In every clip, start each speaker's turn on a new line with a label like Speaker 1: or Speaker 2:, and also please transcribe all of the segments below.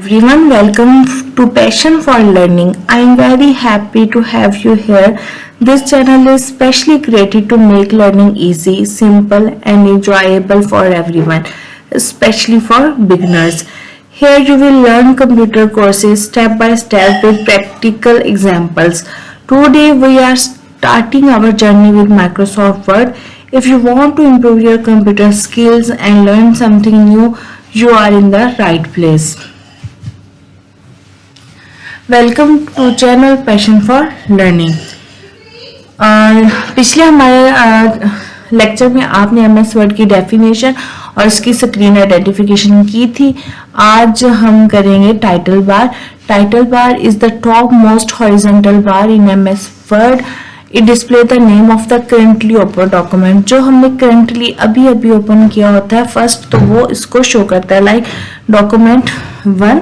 Speaker 1: Everyone, welcome to Passion for Learning. I am very happy to have you here. This channel is specially created to make learning easy, simple, and enjoyable for everyone, especially for beginners. Here you will learn computer courses step by step with practical examples. Today we are starting our journey with Microsoft Word. If you want to improve your computer skills and learn something new, you are in the right place. Welcome to channel passion for learning. पिछले हमारे lecture में आपने MS word की definition और इसकी screen identification की थी। आज हम करेंगे title bar. Title bar is the top most horizontal bar in MS word. It display the name of the currently open document. जो हमने करंटली अभी ओपन किया होता है फर्स्ट, तो वो इसको शो करता है, like document 1।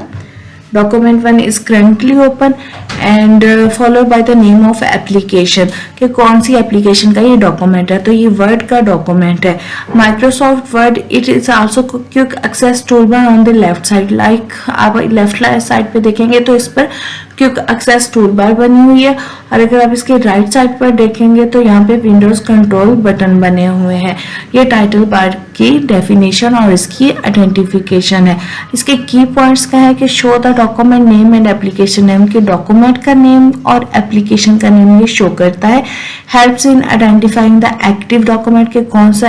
Speaker 1: Document 1 is currently open and followed by the name of application, कि कौन सी एप्लीकेशन का ये डॉक्यूमेंट है, तो ये वर्ड का डॉक्यूमेंट है। Microsoft Word it is also quick access toolbar on the left side. Like आप लेफ्ट साइड पे देखेंगे तो इस पर क्विक एक्सेस टूलबार बनी हुई है, और अगर आप इसके राइट साइड पर देखेंगे तो यहाँ पे विंडोज कंट्रोल बटन बने हुए हैं। ये टाइटल बार की डेफिनेशन और इसकी आइडेंटिफिकेशन है। इसके की पॉइंट्स का है कि show the document name and application name, के डॉक्यूमेंट का नेम और एप्लीकेशन का नेम ये शो करता है। Helps in identifying the active document, के कौन सा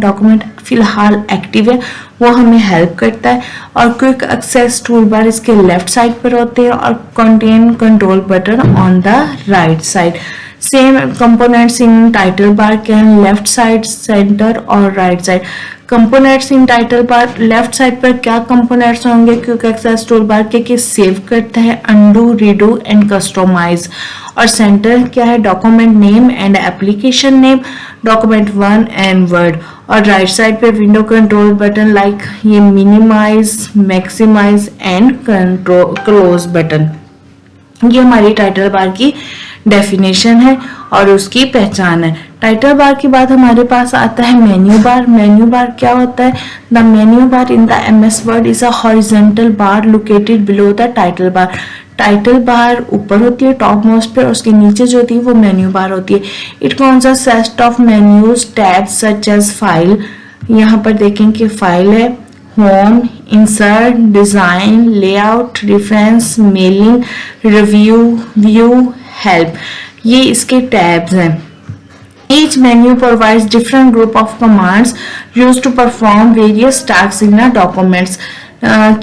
Speaker 1: डॉक्यूमेंट फिलहाल एक्टिव है वो हमें हेल्प करता है। और क्विक एक्सेस टूल बार इसके लेफ्ट साइड पर होते हैं और contain control button on the right side. Same components in title bar can left side, center और right side. Components in title bar left side पर क्या कंपोनेंट्स होंगे quick access tool bar के save करता है, अंडू, रीडू एंड कस्टमाइज। और center क्या है, document name and application name, document 1 and word. और राइट साइड पे विंडो कंट्रोल बटन, लाइक ये minimize, maximize and control close button. ये हमारी टाइटल बार की डेफिनेशन है और उसकी पहचान है। टाइटल बार के बाद हमारे पास आता है मेन्यू बार। मेन्यू बार क्या होता है? The menu bar in the MS word is a horizontal bar located below the title bar. Title bar ऊपर होती है टॉप मोस्ट पे, और उसके नीचे जो होती है वो मेन्यू बार होती है। It consist set of menus tabs such as file. यहाँ पर देखें कि फाइल है, home, insert, design, layout, reference, mailing, review, view, help, ये इसके टैब्स हैं। Each menu provides different group of commands used to perform various tasks in a documents.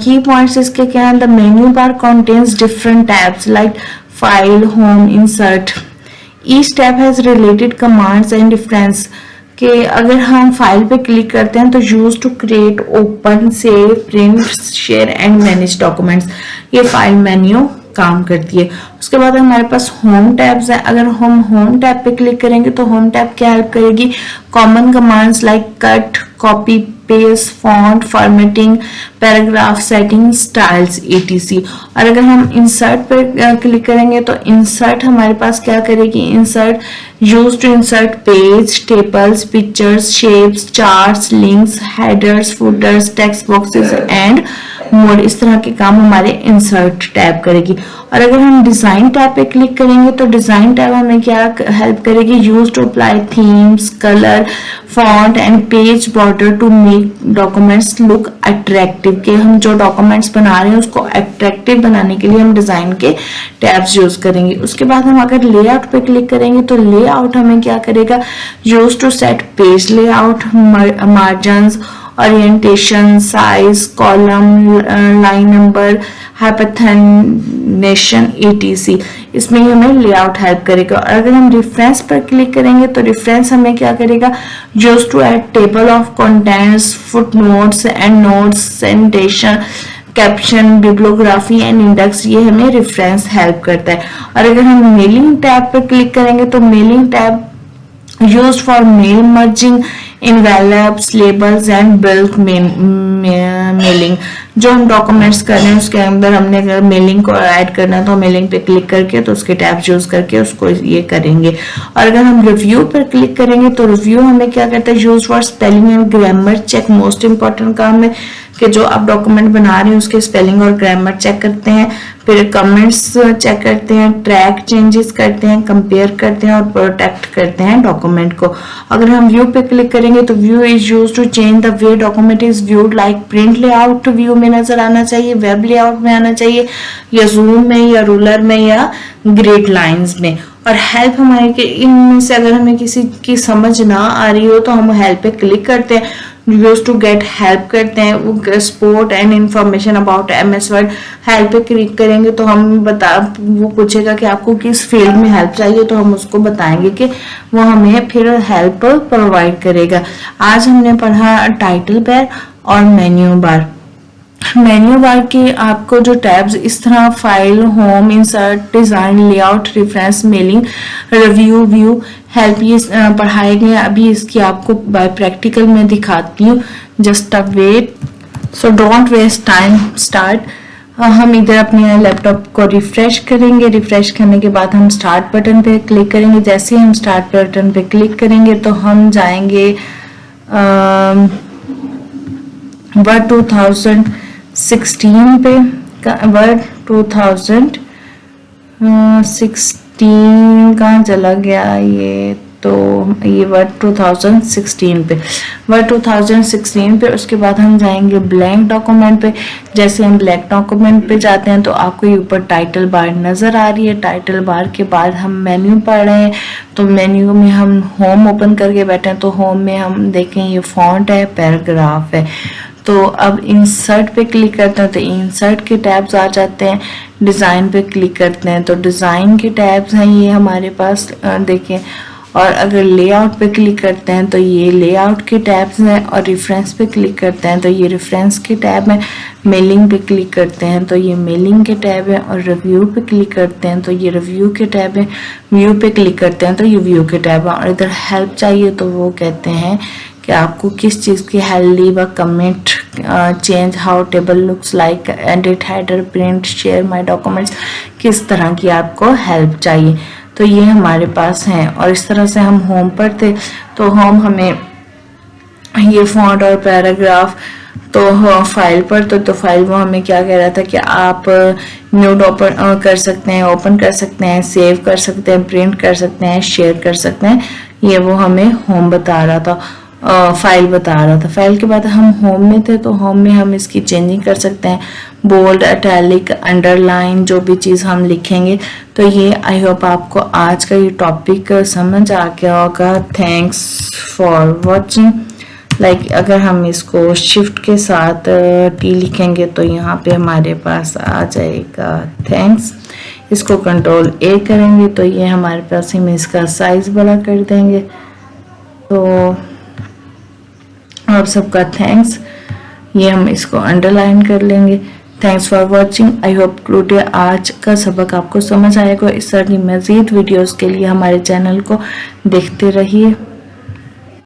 Speaker 1: Key points इसके क्या हैं? The menu bar contains different tabs like file, home, insert. Each tab has related commands and reference. कि अगर हम file पे click करते हैं तो use to create, open, save, print, share and manage documents, ये फाइल मेन्यू काम करती है। उसके बाद हमारे पास होम टैब्स है। अगर हम होम टैब पे क्लिक करेंगे तो होम टैब क्या हेल्प करेगी? Common commands like cut, copy, paste, font, formatting, paragraph setting, styles, etc। और अगर हम इंसर्ट पे क्लिक करेंगे तो इंसर्ट हमारे पास क्या करेगी? Insert use to insert page, tables, pictures, shapes, charts, links, headers, footers, text boxes and mode. इस तरह के काम हमारे इंसर्ट टैब करेगी। और अगर हम डिजाइन टैब पे क्लिक करेंगे तो डिजाइन टैब हमें क्या हेल्प करेगी? Use to apply themes, colour, font and page border to make documents look attractive, के हम जो डॉक्यूमेंट्स बना रहे हैं उसको अट्रैक्टिव बनाने के लिए हम डिजाइन के टैब्स यूज करेंगे। उसके बाद हम अगर लेआउट पे क्लिक करेंगे तो लेआउट हमें क्या करेगा? Use to set page layout, margins, orientation, size, column, line number, hyphenation, etc। इसमें हमें लेआउट हेल्प करेगा। और अगर हम रेफरेंस पर क्लिक करेंगे तो रेफरेंस हमें क्या करेगा? Use to add table of contents, footnotes and notes, citation, caption, bibliography and index, ये हमें रेफरेंस हेल्प करता है। और अगर हम मेलिंग टैब पर क्लिक करेंगे तो mailing tab used for mail merging, envelopes, labels and bulk mailing। जो हम डॉक्यूमेंट्स कर रहे हैं उसके अंदर हमने अगर मेलिंग को ऐड करना है तो मेलिंग पे क्लिक करके तो उसके टैब यूज करके उसको ये करेंगे। और अगर हम रिव्यू पर क्लिक करेंगे तो रिव्यू हमें क्या करता है? Use for spelling and grammar check, most important काम है कि जो आप डॉक्यूमेंट बना रहे हैं उसके स्पेलिंग और ग्रामर चेक करते हैं, फिर कमेंट्स चेक करते हैं, ट्रैक चेंजेस करते हैं, कंपेयर करते हैं और प्रोटेक्ट करते हैं डॉक्यूमेंट को। अगर हम व्यू पे क्लिक करेंगे तो view is used to change the way document is viewed, like print layout view में नजर आना चाहिए, वेब लेआउट में आना चाहिए, या जूम में, या रूलर में, या ग्रिड लाइंस में। और हेल्प हमारे के इनमें से अगर हमें किसी की समझ ना आ रही हो तो हम हेल्प पे क्लिक करते हैं, यूज टू गेट हेल्प करते हैं, वो support and information about MS word. Help पे क्लिक करेंगे तो हम वो पूछेगा कि आपको किस फील्ड में हेल्प चाहिए, तो हम उसको बताएंगे कि वो हमें फिर हेल्प प्रोवाइड करेगा। आज हमने पढ़ा टाइटल बार और मेन्यू बार। मेन्यू बार के आपको जो टैब्स इस तरह file, home, insert, design, layout, reference, mailing, review, view, help, ये पढ़ाए गए। अभी इसकी आपको बाय प्रैक्टिकल में दिखाती हूँ। Just a wait, so don't waste time, start. हम इधर अपने लैपटॉप को रिफ्रेश करेंगे। रिफ्रेश करने के बाद हम स्टार्ट बटन पे क्लिक करेंगे। जैसे ही हम स्टार्ट बटन पे क्लिक करेंगे तो हम जाएंगे वर्ड 2016 पे। वर्ड 2016 कहाँ चला गया ये, तो ये वर्ड 2016 पे, वर्ड 2016 पे। उसके बाद हम जाएंगे ब्लैंक डॉक्यूमेंट पे। जैसे हम ब्लैंक डॉक्यूमेंट पे जाते हैं तो आपको ये ऊपर टाइटल बार नजर आ रही है। टाइटल बार के बाद हम मेन्यू पढ़ रहे हैं, तो मेन्यू में हम होम ओपन करके बैठे हैं, तो होम में हम देखें ये फॉन्ट है, पैराग्राफ है। तो अब इंसर्ट पे क्लिक करते हैं तो इंसर्ट के टैब्स आ जाते हैं। डिज़ाइन पे क्लिक करते हैं तो डिज़ाइन के टैब्स हैं ये हमारे पास, देखें। और अगर लेआउट पे क्लिक करते हैं तो ये लेआउट के टैब्स हैं, और रेफरेंस पे क्लिक करते हैं तो ये रेफरेंस के टैब हैं। मेलिंग पे क्लिक करते हैं तो ये मेलिंग के टैब है, और रिव्यू पे क्लिक करते हैं तो ये रिव्यू के टैब है। व्यू पे क्लिक करते हैं तो ये व्यू के टैब है। और इधर हेल्प चाहिए तो वो कहते हैं कि आपको किस चीज़ की help, leave a comment, change how table looks like, edit header, print, share my documents, किस तरह की आपको हेल्प चाहिए। तो ये हमारे पास हैं। और इस तरह से हम होम पर थे, तो होम हमें ये फॉन्ट और पैराग्राफ, तो फाइल पर तो फाइल वो हमें क्या कह रहा था कि आप न्यूड ओपन कर सकते हैं, ओपन कर सकते हैं, सेव कर सकते हैं, प्रिंट कर सकते हैं, शेयर कर सकते हैं। ये वो हमें होम बता रहा था, फाइल बता रहा था। फाइल के बाद हम होम में थे, तो होम में हम इसकी चेंजिंग कर सकते हैं, बोल्ड, इटैलिक, अंडरलाइन, जो भी चीज़ हम लिखेंगे। तो ये आई होप आपको आज का ये टॉपिक समझ आ गया होगा। Thanks for watching. लाइक अगर हम इसको शिफ्ट के साथ टी लिखेंगे तो यहाँ पे हमारे पास आ जाएगा थैंक्स। इसको कंट्रोल A करेंगे तो ये हमारे पास, हम इसका साइज बड़ा कर देंगे। तो आप सबका थैंक्स, ये हम इसको अंडरलाइन कर लेंगे। Thanks for watching. I hope today आज का सबक आपको समझ आएगा। इस तरह की मज़ीद वीडियोस के लिए हमारे चैनल को देखते रहिए।